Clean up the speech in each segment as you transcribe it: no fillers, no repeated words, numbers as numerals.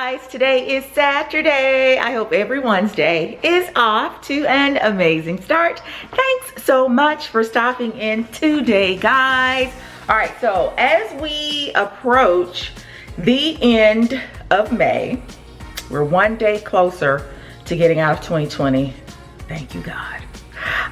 guys, today is Saturday. I hope everyone's day is off to an amazing start. Thanks so much for stopping in today, guys. All right, so as we approach the end of May, we're one day closer to getting out of 2020. Thank you, God.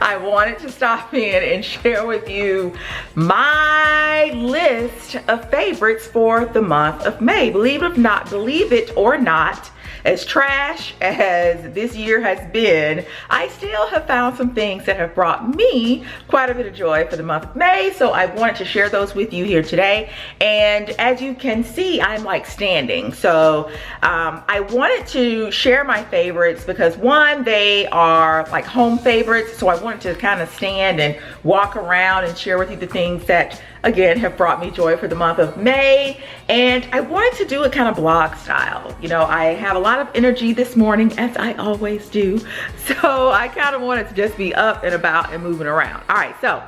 I wanted to stop in and share with you my list of favorites for the month of May. Believe it or not, as trash as this year has been, I still have found some things that have brought me quite a bit of joy for the month of May. So I wanted to share those with you here today. And as you can see, I'm like standing. So I wanted to share my favorites because one, they are like home favorites. So I wanted to kind of stand and walk around and share with you the things that, again, have brought me joy for the month of May. And I wanted to do it kind of blog style. You know, I have a lot of energy this morning, as I always do. So I kind of wanted to just be up and about and moving around. All right, so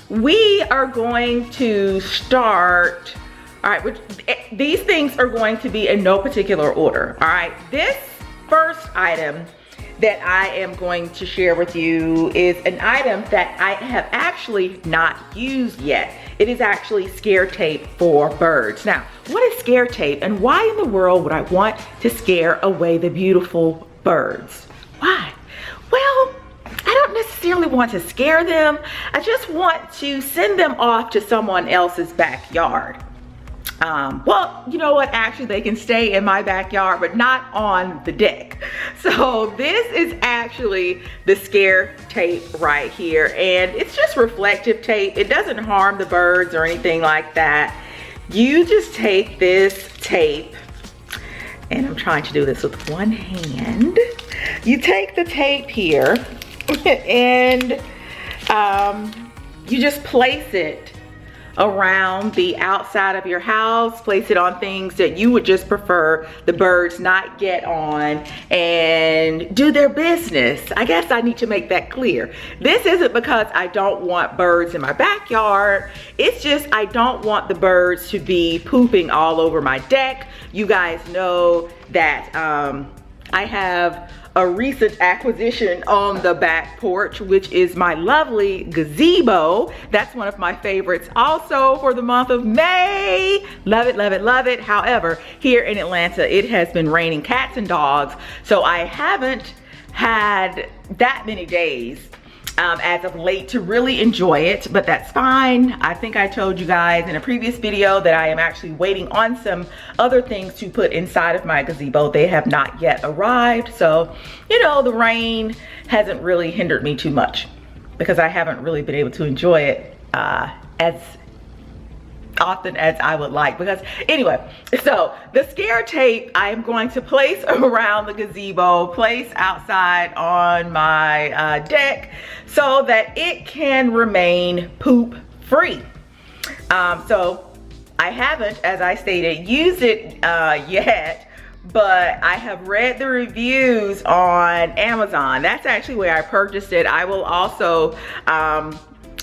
we are going to start. All right, these things are going to be in no particular order. All right, this first item that I am going to share with you is an item that I have actually not used yet. It is actually scare tape for birds. Now, what is scare tape and why in the world would I want to scare away the beautiful birds? Why? Well, I don't necessarily want to scare them. I just want to send them off to someone else's backyard. Well, you know what? Actually, they can stay in my backyard, but not on the deck. So this is actually the scare tape right here. And it's just reflective tape. It doesn't harm the birds or anything like that. You just take this tape, and I'm trying to do this with one hand. You take the tape here and you just place it around the outside of your house, place it on things that you would just prefer the birds not get on and do their business. I guess I need to make that clear. This isn't because I don't want birds in my backyard. It's just I don't want the birds to be pooping all over my deck. You guys know that I have a recent acquisition on the back porch, which is my lovely gazebo. That's one of my favorites also for the month of May. Love it, love it, love it. However, here in Atlanta, it has been raining cats and dogs, so I haven't had that many days as of late to really enjoy it, but that's fine. I think I told you guys in a previous video that I am actually waiting on some other things to put inside of my gazebo. They have not yet arrived, so you know, the rain hasn't really hindered me too much because I haven't really been able to enjoy it as often as I would like. Because anyway, so the scare tape I am going to place around the gazebo, place outside on my deck so that it can remain poop free. So I haven't, as I stated, used it yet, but I have read the reviews on Amazon. That's actually where I purchased it. I will also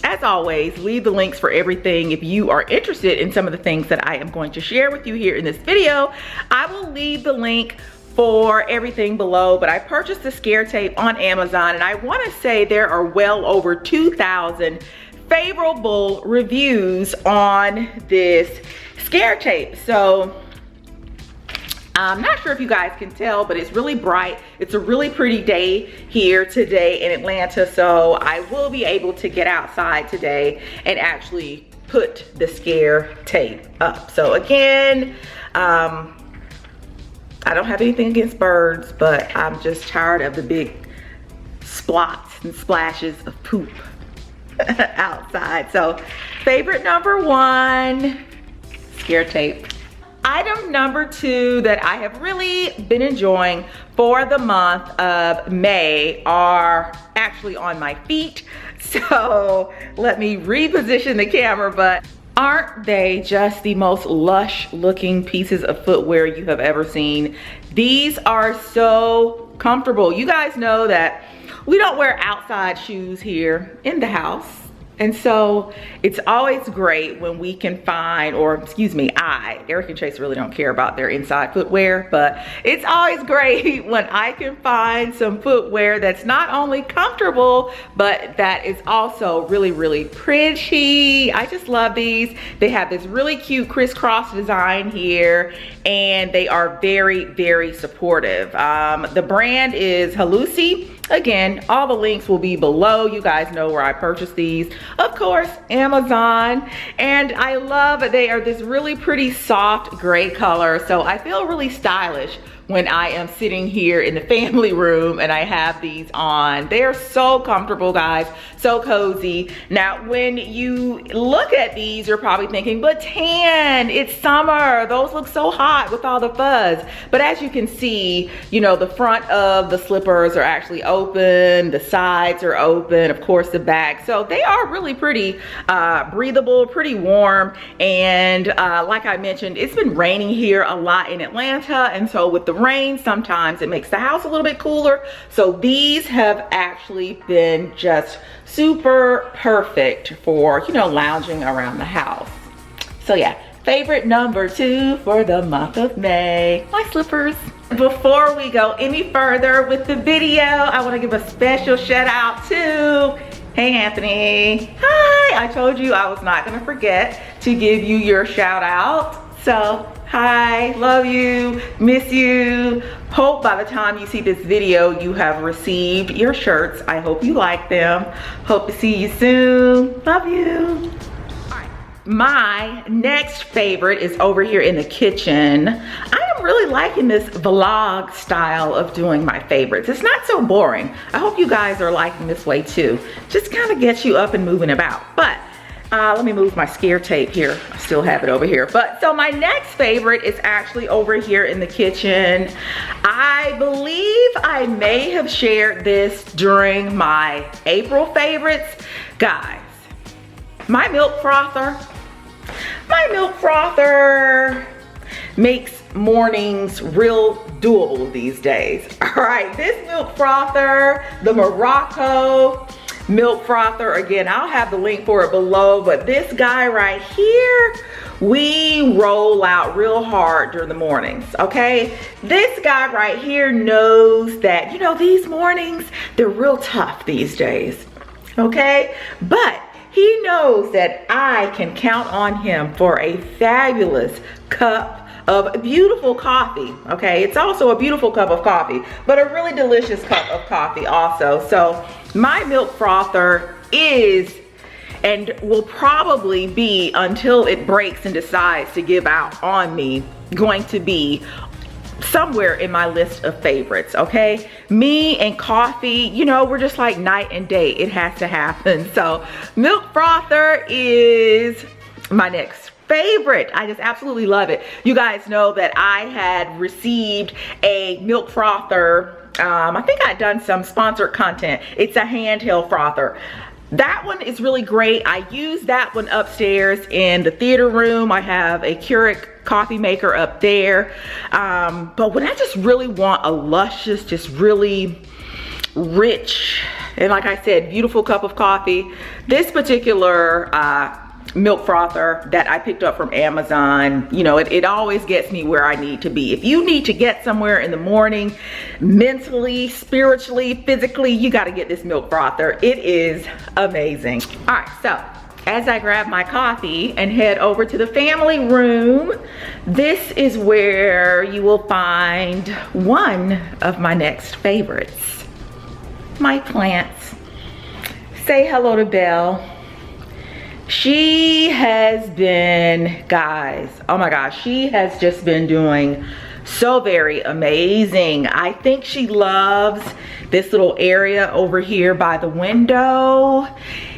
as always, leave the links for everything. If you are interested in some of the things that I am going to share with you here in this video, I will leave the link for everything below. But I purchased the scare tape on Amazon, and I want to say there are well over 2,000 favorable reviews on this scare tape. So I'm not sure if you guys can tell, but it's really bright. It's a really pretty day here today in Atlanta, so I will be able to get outside today and actually put the scare tape up. So again, I don't have anything against birds, but I'm just tired of the big splots and splashes of poop outside. So favorite number one, scare tape. Item number two that I have really been enjoying for the month of May are actually on my feet. So let me reposition the camera, but aren't they just the most lush looking pieces of footwear you have ever seen? These are so comfortable. You guys know that we don't wear outside shoes here in the house. And so it's always great when we can find, or excuse me, Eric and Chase really don't care about their inside footwear, but it's always great when I can find some footwear that's not only comfortable, but that is also really, really pretty. I just love these. They have this really cute crisscross design here, and they are very, very supportive. The brand is Halusi. Again, all the links will be below. You guys know where I purchased these. Of course, Amazon. And I love that they are this really pretty soft gray color. So I feel really stylish when I am sitting here in the family room and I have these on. They are so comfortable, guys, so cozy. Now, when you look at these, you're probably thinking, but tan, it's summer. Those look so hot with all the fuzz. But as you can see, you know, the front of the slippers are actually open, the sides are open, of course the back. So they are really pretty breathable, pretty warm. And like I mentioned, it's been raining here a lot in Atlanta. And so with the rain, sometimes it makes the house a little bit cooler. So these have actually been just super perfect for, you know, lounging around the house. So yeah, favorite number 2 for the month of May, my slippers. Before we go any further with the video, I want to give a special shout out to, hey Anthony, hi, I told you I was not going to forget to give you your shout out. So hi, love you, miss you. Hope by the time you see this video, you have received your shirts. I hope you like them. Hope to see you soon. Love you. All right, my next favorite is over here in the kitchen. I am really liking this vlog style of doing my favorites. It's not so boring. I hope you guys are liking this way too. Just kind of gets you up and moving about. But let me move my scare tape here. I still have it over here. But so my next favorite is actually over here in the kitchen. I believe I may have shared this during my April favorites. Guys, my milk frother makes mornings real doable these days. All right, this milk frother, the Morocco milk frother, again, I'll have the link for it below, but this guy right here, we roll out real hard during the mornings, okay? This guy right here knows that, you know, these mornings, they're real tough these days, okay? But he knows that I can count on him for a fabulous cup of beautiful coffee, okay? It's also a beautiful cup of coffee, but a really delicious cup of coffee also. So my milk frother is, and will probably be until it breaks and decides to give out on me, going to be somewhere in my list of favorites, okay? Me and coffee, you know, we're just like night and day. It has to happen. So milk frother is my next favorite. I just absolutely love it. You guys know that I had received a milk frother. I think I'd done some sponsored content. It's a handheld frother. That one is really great. I use that one upstairs in the theater room. I have a Keurig coffee maker up there. But when I just really want a luscious, just really rich, and like I said, beautiful cup of coffee, this particular milk frother that I picked up from Amazon, you know, it always gets me where I need to be. If you need to get somewhere in the morning, mentally, spiritually, physically, you got to get this milk frother. It is amazing. All right, so as I grab my coffee and head over to the family room, this is where you will find one of my next favorites, my plants. Say hello to Belle. She has been, guys, oh my gosh, she has just been doing so very amazing. I think she loves this little area over here by the window.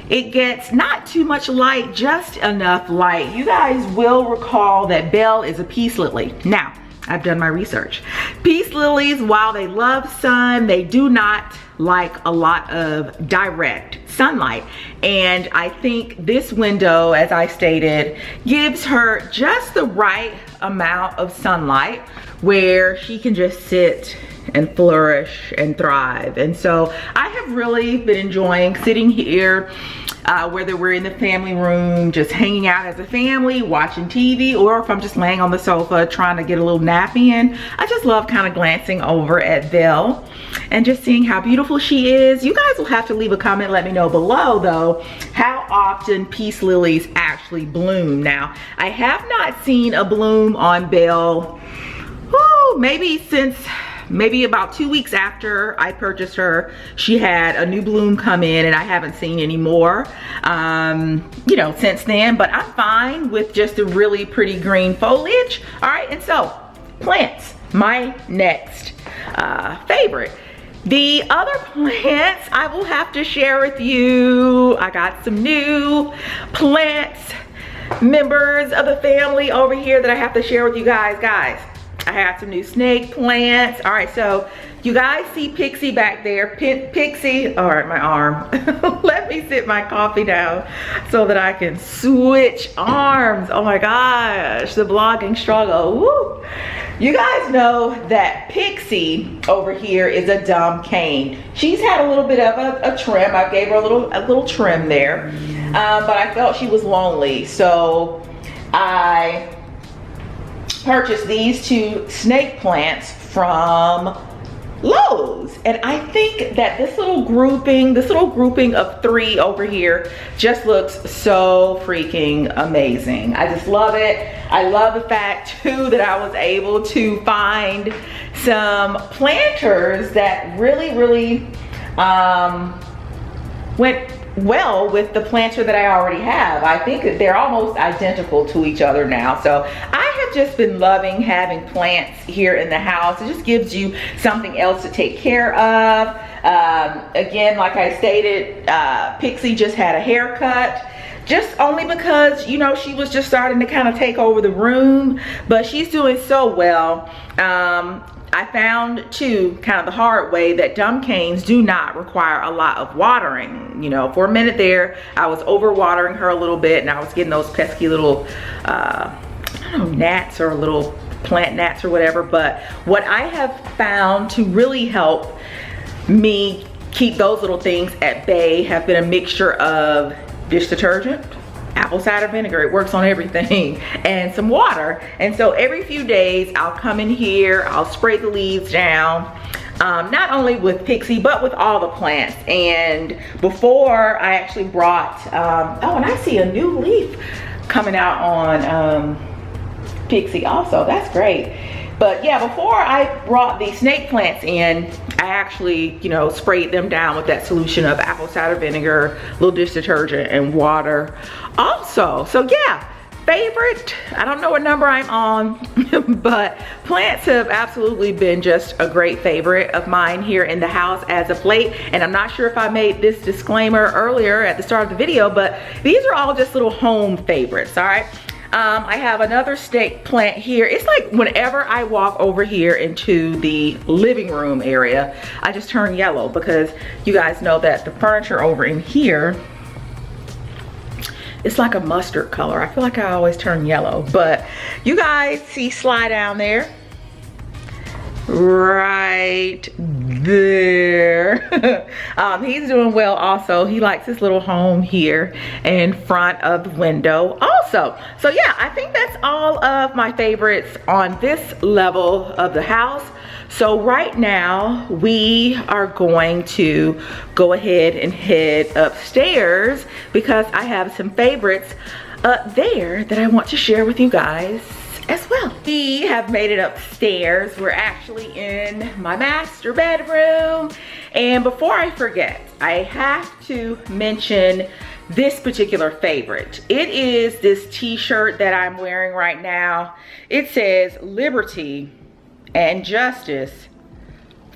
It gets not too much light, just enough light. You guys will recall that Belle is a peace lily. Now, I've done my research. Peace lilies, while they love sun, they do not like a lot of direct sunlight. And I think this window, as I stated, gives her just the right amount of sunlight where she can just sit and flourish and thrive. And so I have really been enjoying sitting here whether we're in the family room, just hanging out as a family, watching TV, or if I'm just laying on the sofa trying to get a little nap in. I just love kind of glancing over at Belle and just seeing how beautiful she is. You guys will have to leave a comment, let me know below though, how often peace lilies actually bloom. Now, I have not seen a bloom on Belle, maybe about 2 weeks after I purchased her. She had a new bloom come in, and I haven't seen any more, you know, since then. But I'm fine with just a really pretty green foliage. All right, and so plants, my next favorite. The other plants I will have to share with you. I got some new plants, members of the family over here that I have to share with you guys. I have some new snake plants. All right, so you guys see Pixie back there. Pixie, all right, my arm. Let me sit my coffee down so that I can switch arms. Oh my gosh, the vlogging struggle. Woo. You guys know that Pixie over here is a dumb cane. She's had a little bit of a trim. I gave her a little trim there, but I felt she was lonely, so I purchased these two snake plants from Lowe's, and I think that this little grouping of 3 over here just looks so freaking amazing. I just love it. I love the fact too that I was able to find some planters that really went well with the planter that I already have. I think that they're almost identical to each other now. So I have just been loving having plants here in the house. It just gives you something else to take care of. Again, like I stated, Pixie just had a haircut, just only because, you know, she was just starting to kind of take over the room, but she's doing so well. I found too, kind of the hard way, that dumb canes do not require a lot of watering. You know, for a minute there, I was over watering her a little bit, and I was getting those pesky little, I don't know, gnats or little plant gnats or whatever. But what I have found to really help me keep those little things at bay have been a mixture of dish detergent, apple cider vinegar, it works on everything, and some water. And so every few days I'll come in here, I'll spray the leaves down, not only with Pixie but with all the plants. And before I actually brought oh, and I see a new leaf coming out on Pixie also. That's great. But yeah, before I brought the snake plants in, I actually, you know, sprayed them down with that solution of apple cider vinegar, little dish detergent, and water also. So yeah, favorite, I don't know what number I'm on, but plants have absolutely been just a great favorite of mine here in the house as of late. And I'm not sure if I made this disclaimer earlier at the start of the video, but these are all just little home favorites, all right? I have another snake plant here. It's like whenever I walk over here into the living room area, I just turn yellow, because you guys know that the furniture over in here, it's like a mustard color. I feel like I always turn yellow, but you guys see Sly down there? Right there. He's doing well also. He likes his little home here in front of the window also. So yeah, I think that's all of my favorites on this level of the house. So right now we are going to go ahead and head upstairs, because I have some favorites up there that I want to share with you guys as well. We have made it upstairs. We're actually in my master bedroom. And before I forget, I have to mention this particular favorite. It is this t-shirt that I'm wearing right now. It says liberty and justice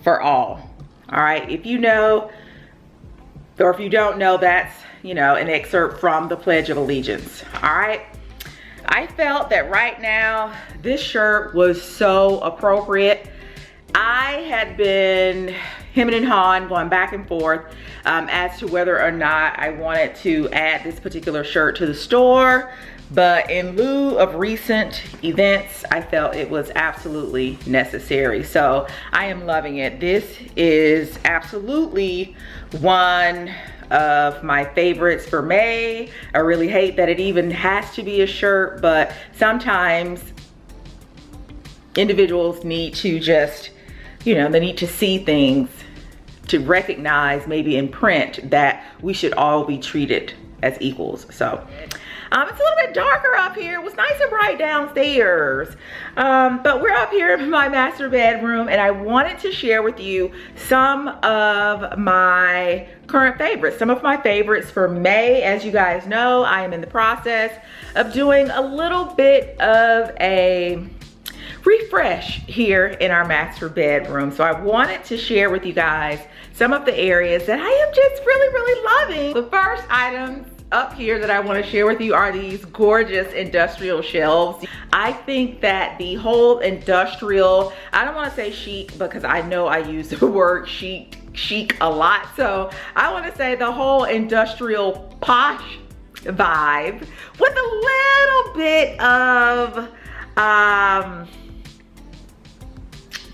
for all. All right, if you know, or if you don't know, that's, you know, an excerpt from the Pledge of Allegiance. All right. I felt that right now this shirt was so appropriate. I had been hemming and hawing, going back and forth as to whether or not I wanted to add this particular shirt to the store, but in lieu of recent events, I felt it was absolutely necessary. So I am loving it. This is absolutely one of my favorites for May. I really hate that it even has to be a shirt, but sometimes individuals need to just, you know, they need to see things to recognize, maybe in print, that we should all be treated as equals. So it's a little bit darker up here. It was nice and bright downstairs, but we're up here in my master bedroom, and I wanted to share with you some of my current favorites, some of my favorites for May. As you guys know, I am in the process of doing a little bit of a refresh here in our master bedroom. So I wanted to share with you guys some of the areas that I am just really loving. The first items up here that I want to share with you are these gorgeous industrial shelves. I think that the whole industrial, I don't want to say chic because I know I use the word chic a lot, so I want to say the whole industrial posh vibe with a little bit of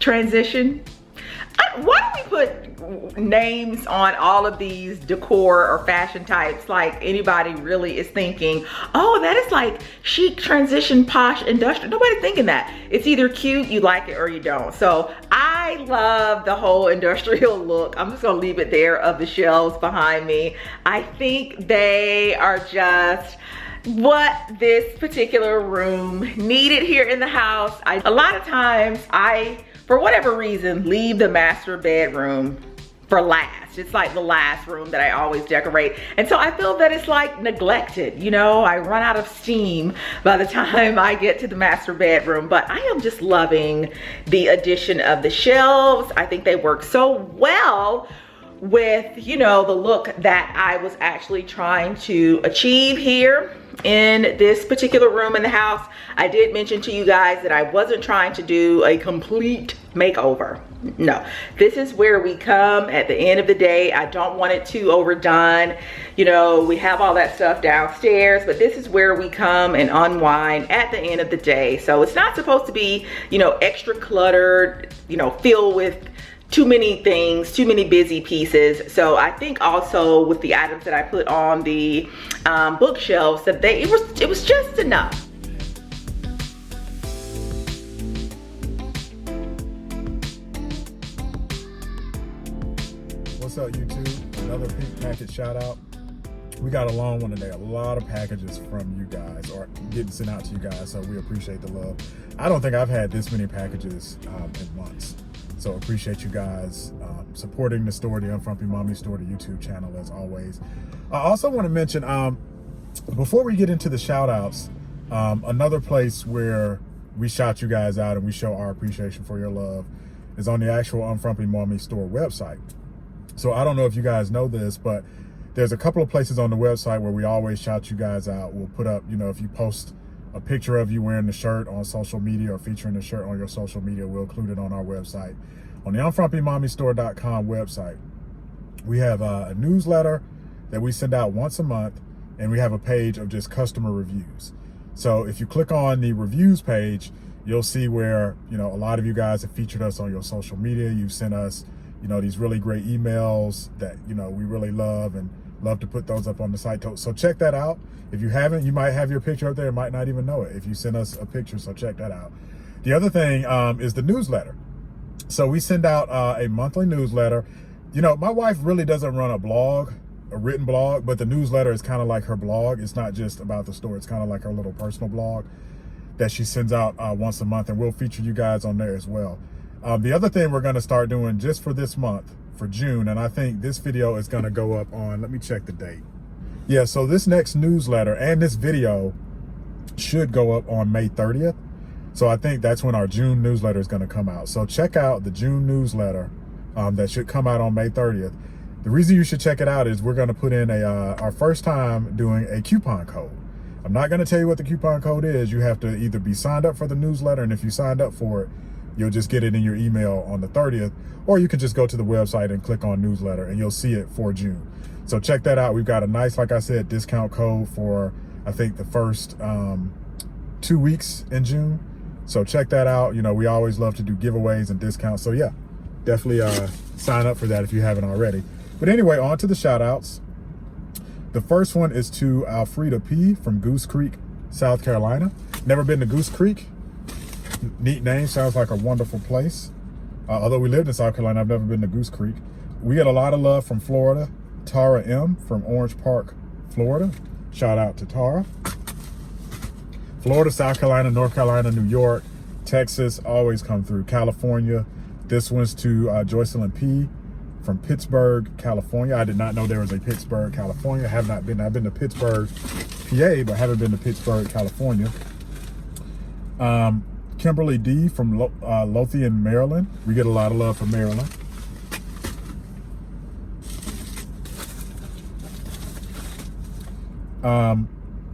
transition. Why don't we put names on all of these decor or fashion types like anybody really is thinking, oh, that is like chic, transition, posh, industrial. Nobody's thinking that. It's either cute, you like it, or you don't. So I love the whole industrial look. I'm just gonna leave it there of the shelves behind me. I think they are just what this particular room needed here in the house. A lot of times for whatever reason, leave the master bedroom for last. It's like the last room that I always decorate. And so I feel that it's like neglected. You know, I run out of steam by the time I get to the master bedroom. But I am just loving the addition of the shelves. I think they work so well with, you know, the look that I was actually trying to achieve here in this particular room in the house. I did mention to you guys that I wasn't trying to do a complete makeover. No, this is where we come at the end of the day. I don't want it too overdone. You know, we have all that stuff downstairs, but this is where we come and unwind at the end of the day. So it's not supposed to be, you know, extra cluttered, you know, filled with too many things, too many busy pieces. So I think also with the items that I put on the bookshelves, that it was just enough. What's up, YouTube? Another pink package shout out. We got a long one today. A lot of packages from you guys are getting sent out to you guys, so we appreciate the love. I don't think I've had this many packages in months. So appreciate you guys supporting the store, the Unfrumpy Mommy Store, the YouTube channel, as always. I also want to mention, before we get into the shout outs, another place where we shout you guys out and we show our appreciation for your love is on the actual Unfrumpy Mommy Store website. So I don't know if you guys know this, but there's a couple of places on the website where we always shout you guys out. We'll put up, you know, if you post a picture of you wearing the shirt on social media or featuring the shirt on your social media, we'll include it on our website. On the UNFRUMPYMOMMYSTORE.com website, we have a newsletter that we send out once a month, and we have a page of just customer reviews. So if you click on the reviews page, you'll see where, you know, a lot of you guys have featured us on your social media. You've sent us, you know, these really great emails that, you know, we really love and love to put those up on the site. So check that out. If you haven't, you might have your picture up there and might not even know it if you send us a picture, so check that out. The other thing is the newsletter. So we send out a monthly newsletter. You know, my wife really doesn't run a blog, a written blog, but the newsletter is kind of like her blog. It's not just about the store. It's kind of like her little personal blog that she sends out once a month, and we'll feature you guys on there as well. The other thing we're going to start doing just for this month, for June, and I think this video is going to go up on, let me check the date. Yeah, so this next newsletter and this video should go up on May 30th. So I think that's when our June newsletter is going to come out. So check out the June newsletter that should come out on May 30th. The reason you should check it out is we're going to put in our first time doing a coupon code. I'm not going to tell you what the coupon code is. You have to either be signed up for the newsletter, and if you signed up for it, you'll just get it in your email on the 30th, or you can just go to the website and click on newsletter and you'll see it for June. So check that out. We've got a nice, like I said, discount code for, I think, the first 2 weeks in June. So check that out. You know, we always love to do giveaways and discounts. So yeah, definitely sign up for that if you haven't already. But anyway, on to the shout outs. The first one is to Alfreda P from Goose Creek, South Carolina. Never been to Goose Creek. Neat name, sounds like a wonderful place. Although we lived in South Carolina, I've never been to Goose Creek. We get a lot of love from Florida. Tara M from Orange Park, Florida. Shout out to Tara. Florida, South Carolina, North Carolina, New York, Texas, always come through. California. This one's to Joycelyn P from Pittsburgh, California. I did not know there was a Pittsburgh, California. I've been to Pittsburgh, PA, but haven't been to Pittsburgh, California. Kimberly D from Lothian, Maryland. We get a lot of love from Maryland.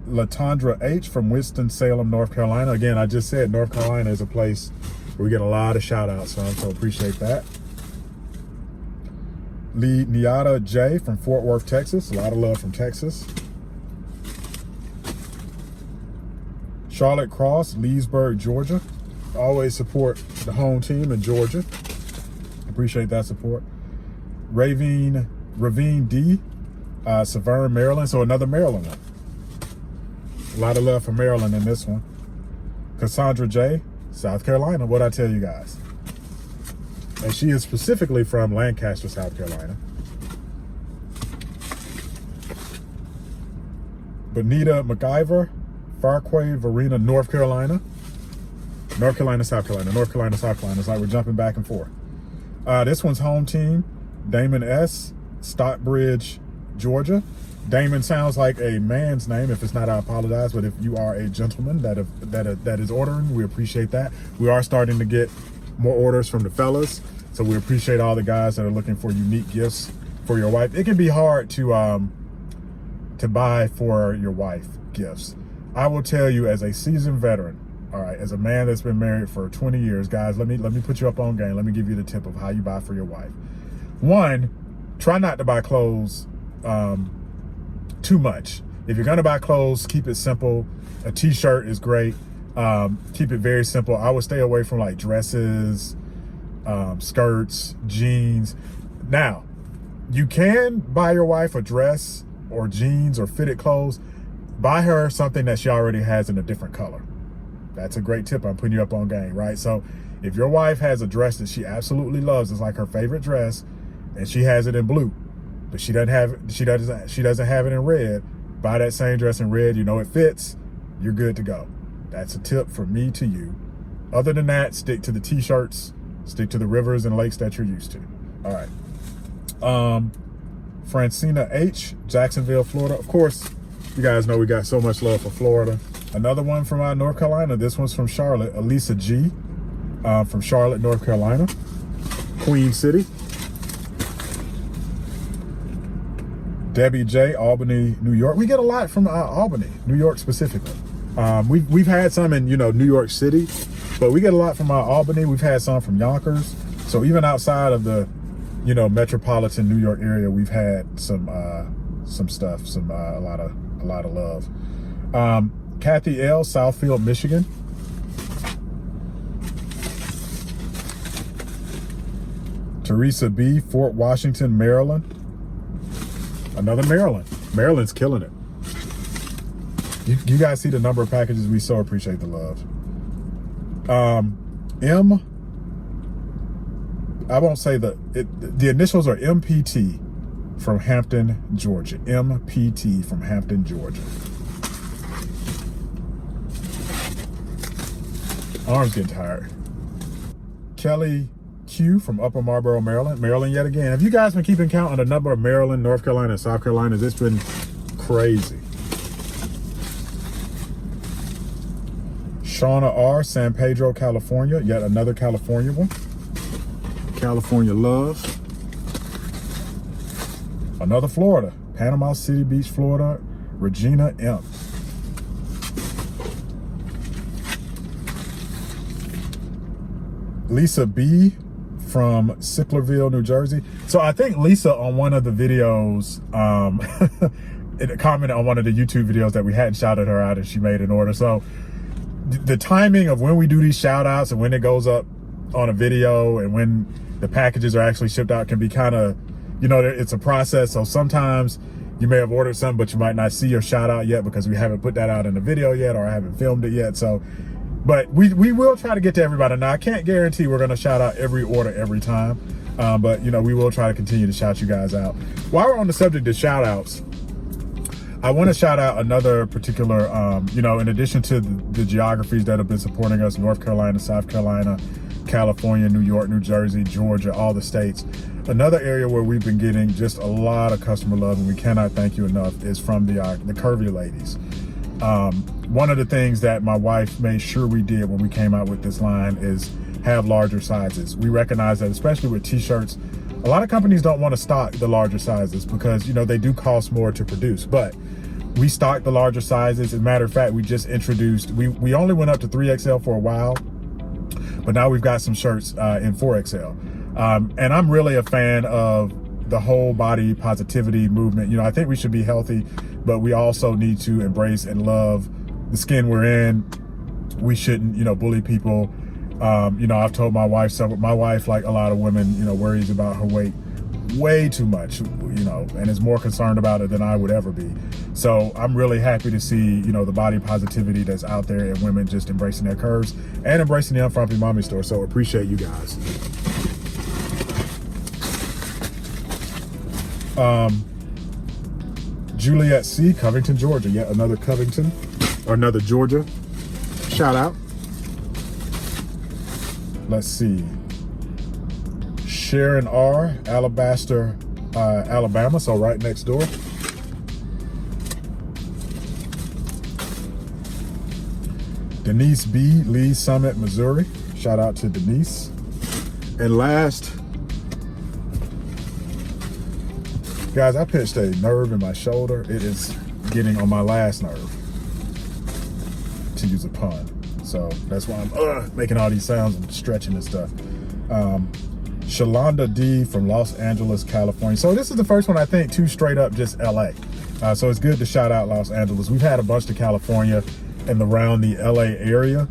Latondra H from Winston-Salem, North Carolina. Again, I just said North Carolina is a place where we get a lot of shout outs from, so appreciate that. Lee Niata J from Fort Worth, Texas. A lot of love from Texas. Charlotte Cross, Leesburg, Georgia. Always support the home team in Georgia. Appreciate that support. Ravine D, Severn, Maryland. So another Maryland one. A lot of love for Maryland in this one. Cassandra J, South Carolina. What'd I tell you guys? And she is specifically from Lancaster, South Carolina. Bonita McIver, Farquay, Varina, North Carolina. North Carolina, South Carolina. North Carolina, South Carolina. It's like we're jumping back and forth. This one's home team. Damon S, Stockbridge, Georgia. Damon sounds like a man's name. If it's not, I apologize. But if you are a gentleman that is ordering, we appreciate that. We are starting to get more orders from the fellas, so we appreciate all the guys that are looking for unique gifts for your wife. It can be hard to buy for your wife gifts. I will tell you, as a seasoned veteran, all right, as a man that's been married for 20 years, guys, let me put you up on game. Let me give you the tip of how you buy for your wife. One, try not to buy clothes too much. If you're gonna buy clothes, keep it simple. A t-shirt is great. Keep it very simple. I would stay away from like dresses, skirts, jeans. Now, you can buy your wife a dress or jeans or fitted clothes. Buy her something that she already has in a different color. That's a great tip. I'm putting you up on game, right? So if your wife has a dress that she absolutely loves, it's like her favorite dress, and she has it in blue, but she doesn't have it in red, buy that same dress in red. You know it fits. You're good to go. That's a tip from me to you. Other than that, stick to the t-shirts, stick to the rivers and lakes that you're used to. All right. Francina H, Jacksonville, Florida. Of course, you guys know we got so much love for Florida. Another one from North Carolina. This one's from Charlotte. Elisa G, from Charlotte, North Carolina. Queen City. Debbie J, Albany, New York. We get a lot from Albany, New York specifically. We've had some in, New York City, but we get a lot from Albany. We've had some from Yonkers. So even outside of the, metropolitan New York area, we've had some stuff, a lot of love. Kathy L, Southfield, Michigan. Teresa B, Fort Washington, Maryland. Another Maryland. Maryland's killing it. You guys see the number of packages. We so appreciate the love. I won't say the initials are MPT from Hampton, Georgia. MPT from Hampton, Georgia. Arms getting tired. Kelly Q from Upper Marlboro, Maryland. Maryland yet again. Have you guys been keeping count on the number of Maryland, North Carolina, and South Carolinas? It's been crazy. Shauna R, San Pedro, California. Yet another California one. California love. Another Florida. Panama City Beach, Florida. Regina M. Lisa B from Sicklerville, New Jersey. So I think Lisa on one of the videos, it commented on one of the YouTube videos that we hadn't shouted her out and she made an order. So the timing of when we do these shout outs and when it goes up on a video and when the packages are actually shipped out can be kind of, it's a process. So sometimes you may have ordered something, but you might not see your shout out yet because we haven't put that out in the video yet, or I haven't filmed it yet. So, but we will try to get to everybody. Now, I can't guarantee we're going to shout out every order every time, but you know, we will try to continue to shout you guys out. While we're on the subject of shout outs, I want to shout out another particular, you know, in addition to the geographies that have been supporting us, North Carolina, South Carolina, California, New York, New Jersey, Georgia, all the states. Another area where we've been getting just a lot of customer love, and we cannot thank you enough, is from the curvy ladies. One of the things that my wife made sure we did when we came out with this line is have larger sizes. We recognize that, especially with t-shirts, a lot of companies don't want to stock the larger sizes because, you know, they do cost more to produce, but we stock the larger sizes. As a matter of fact, we just introduced, we only went up to 3XL for a while, but now we've got some shirts in 4XL. And I'm really a fan of the whole body positivity movement. You know, I think we should be healthy, but we also need to embrace and love the skin we're in. We shouldn't, you know, bully people. You know, I've told my wife, like a lot of women, you know, worries about her weight way too much, you know, and is more concerned about it than I would ever be. So I'm really happy to see, you know, the body positivity that's out there and women just embracing their curves and embracing the Unfrumpy Mommy Store. So appreciate you guys. Juliet C, Covington, Georgia. Yet another Covington, or another Georgia shout out. Let's see. Sharon R, Alabaster, Alabama, so right next door. Denise B, Lee Summit, Missouri. Shout out to Denise. And last, guys, I pinched a nerve in my shoulder. It is getting on my last nerve, to use a pun. So that's why I'm making all these sounds and stretching and stuff. Shalonda D from Los Angeles, California. So this is the first one, I think, to straight up just LA. So it's good to shout out Los Angeles. We've had a bunch to California and around the LA area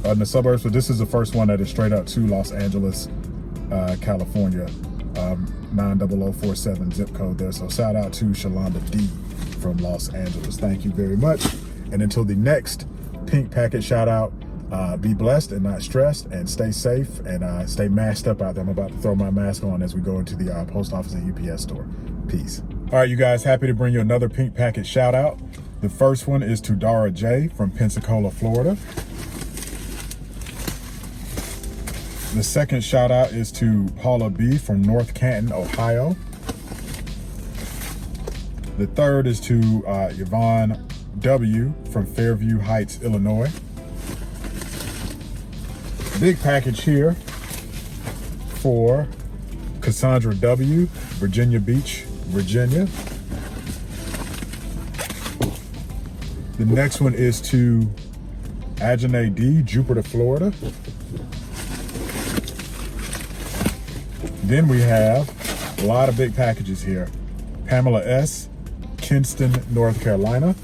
in the suburbs, but this is the first one that is straight up to Los Angeles, California. 90047 zip code there. So shout out to Shalonda D from Los Angeles. Thank you very much. And until the next pink packet shout out, be blessed and not stressed, and stay safe and stay masked up out there. I'm about to throw my mask on as we go into the post office and UPS store. Peace. All right, you guys, happy to bring you another pink packet shout out. The first one is to Dara J from Pensacola, Florida. The second shout out is to Paula B from North Canton, Ohio. The third is to Yvonne W from Fairview Heights, Illinois. Big package here for Cassandra W, Virginia Beach, Virginia. The next one is to Ajane D, Jupiter, Florida. Then we have a lot of big packages here. Pamela S, Kinston, North Carolina.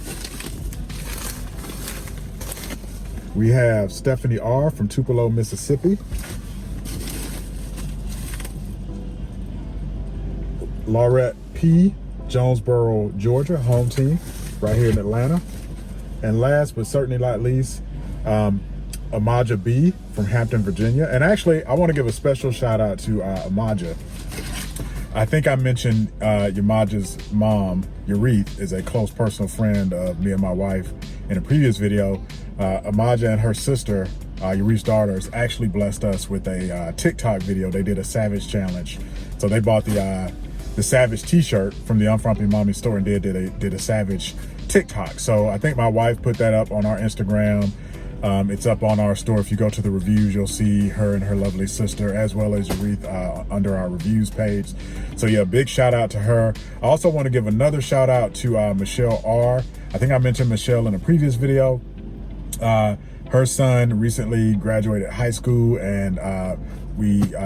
We have Stephanie R from Tupelo, Mississippi. Laurette P, Jonesboro, Georgia, home team, right here in Atlanta. And last but certainly not least, Amaja B from Hampton, Virginia. And actually, I want to give a special shout out to Amaja. I think I mentioned Yamaja's mom, Yarith, is a close personal friend of me and my wife in a previous video. Amaja and her sister, Yarith's daughters, actually blessed us with a TikTok video. They did a Savage challenge. So they bought the Savage t-shirt from the Unfrumpy Mommy Store and did a Savage TikTok. So I think my wife put that up on our Instagram. It's up on our store. If you go to the reviews, you'll see her and her lovely sister, as well as Yarith under our reviews page. So yeah, big shout out to her. I also want to give another shout out to Michelle R. I think I mentioned Michelle in a previous video. Her son recently graduated high school, and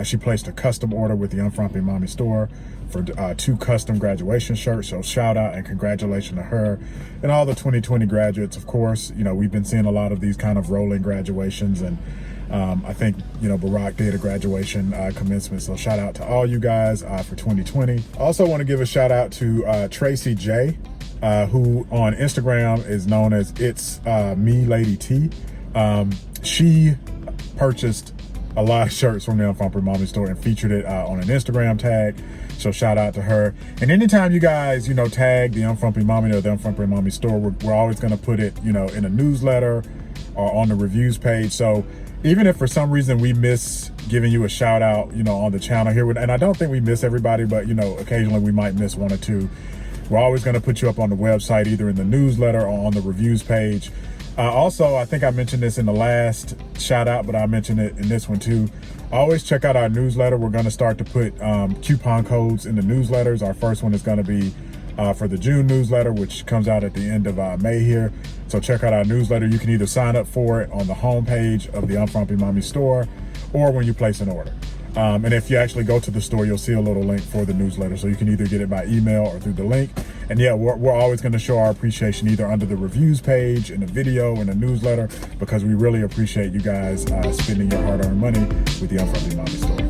she placed a custom order with the Unfrumpy Mommy Store for 2 custom graduation shirts. So shout out and congratulations to her and all the 2020 graduates. Of course, you know, we've been seeing a lot of these kind of rolling graduations, and I think, you know, Barack did a graduation commencement. So shout out to all you guys for 2020. Also want to give a shout out to Tracy J, who on Instagram is known as It's Me Lady T. She purchased a lot of shirts from the Unfrumpy Mommy store and featured it on an Instagram tag. So shout out to her. And anytime you guys, you know, tag the Unfrumpy Mommy or the Unfrumpy Mommy store, we're always going to put it, you know, in a newsletter or on the reviews page. So even if for some reason we miss giving you a shout out, you know, on the channel here, and I don't think we miss everybody, but, you know, occasionally we might miss one or two. We're always going to put you up on the website, either in the newsletter or on the reviews page. Also, I think I mentioned this in the last shout out, but I mentioned it in this one too. Always check out our newsletter. We're going to start to put coupon codes in the newsletters. Our first one is going to be for the June newsletter, which comes out at the end of May here. So check out our newsletter. You can either sign up for it on the homepage of the Unfrumpy Mommy store or when you place an order. And if you actually go to the store, you'll see a little link for the newsletter. So you can either get it by email or through the link. And yeah, we're always going to show our appreciation either under the reviews page, in the video, in the newsletter, because we really appreciate you guys spending your hard-earned money with the Unfrumpy Mommy store.